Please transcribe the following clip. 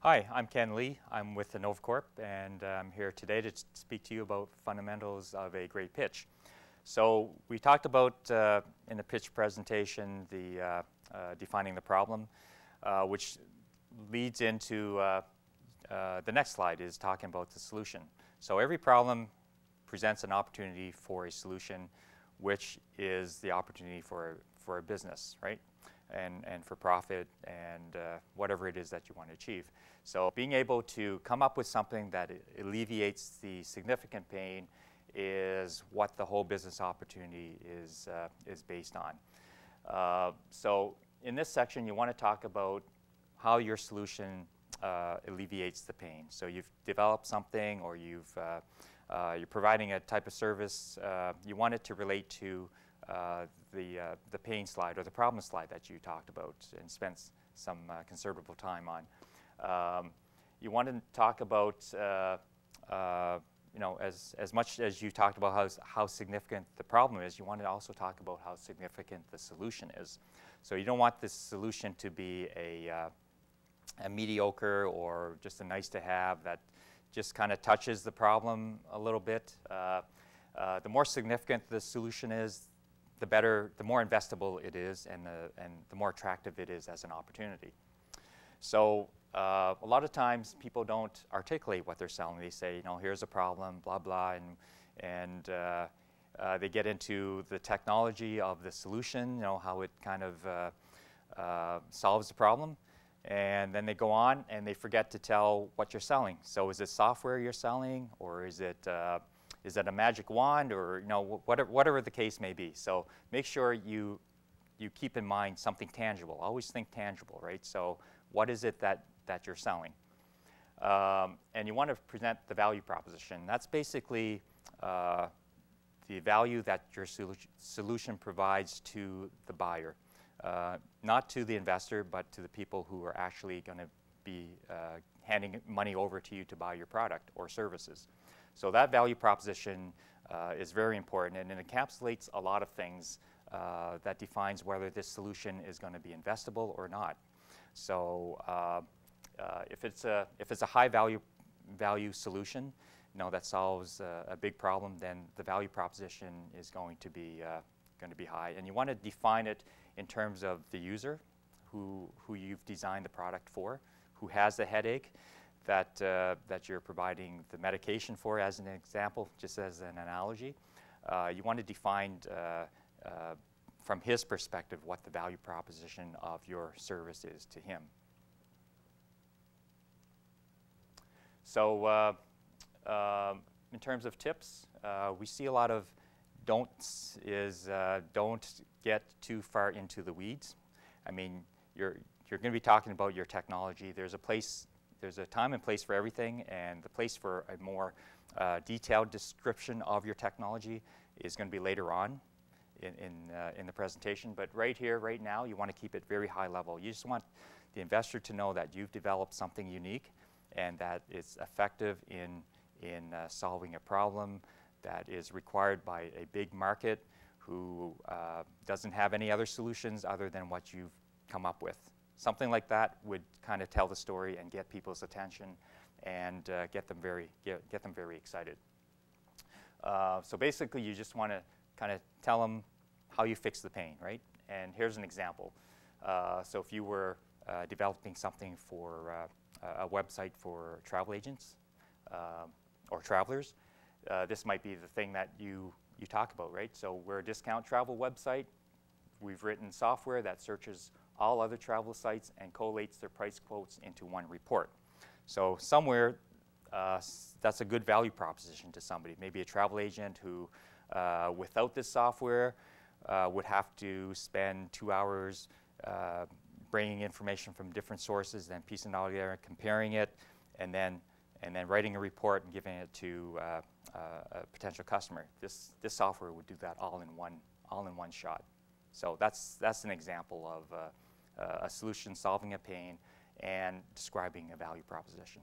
Hi, I'm Ken Lee. I'm with Innovacorp, and I'm here today to speak to you about fundamentals of a great pitch. So we talked about in the pitch presentation the defining the problem, which leads into the next slide is talking about the solution. So every problem presents an opportunity for a solution, which is the opportunity for a business, right? And for profit and whatever it is that you want to achieve. So being able to come up with something that alleviates the significant pain is what the whole business opportunity is based on. So in this section, you want to talk about how your solution alleviates the pain. So you've developed something, or you're providing a type of service. You want it to relate to the pain slide or the problem slide that you talked about and spent some considerable time on. You want to talk about, as much as you talked about how significant the problem is, you want to also talk about how significant the solution is. So you don't want this solution to be a mediocre or just a nice to have that just kind of touches the problem a little bit. The more significant the solution is, the better, the more investable it is, and the more attractive it is as an opportunity. So a lot of times people don't articulate what they're selling. They say, here's a problem, blah, blah, and they get into the technology of the solution, how it kind of solves the problem. And then they go on and they forget to tell what you're selling. So is it software you're selling, or is it a magic wand, or whatever the case may be? So make sure you keep in mind something tangible. Always think tangible, right? So what is it that you're selling? And you want to present the value proposition. That's basically the value that your solution provides to the buyer. Not to the investor, but to the people who are actually going to be handing money over to you to buy your product or services. So that value proposition is very important, and it encapsulates a lot of things that defines whether this solution is going to be investable or not. So if it's a high value solution, that solves a big problem, then the value proposition is going to be high, and you want to define it in terms of the user who you've designed the product for, who has the headache that you're providing the medication for, as an example, just as an analogy. You want to define from his perspective what the value proposition of your service is to him. So in terms of tips, we see a lot of don'ts is don't get too far into the weeds. I mean, you're going to be talking about your technology. There's a time and place for everything, and the place for a more detailed description of your technology is going to be later on in the presentation. But right here, right now, you want to keep it very high level. You just want the investor to know that you've developed something unique and that it's effective in solving a problem that is required by a big market who doesn't have any other solutions other than what you've come up with. Something like that would kind of tell the story and get people's attention and get them very excited. So basically, you just want to kind of tell them how you fix the pain, right? And here's an example. So if you were developing something for a website for travel agents or travelers, this might be the thing that you talk about, right? So we're a discount travel website. We've written software that searches all other travel sites and collates their price quotes into one report. So somewhere, that's a good value proposition to somebody. Maybe a travel agent who, without this software, would have to spend 2 hours bringing information from different sources, then piecing it all together, comparing it, and then writing a report and giving it to a potential customer. This software would do that all in one shot. So that's an example of a solution solving a pain and describing a value proposition.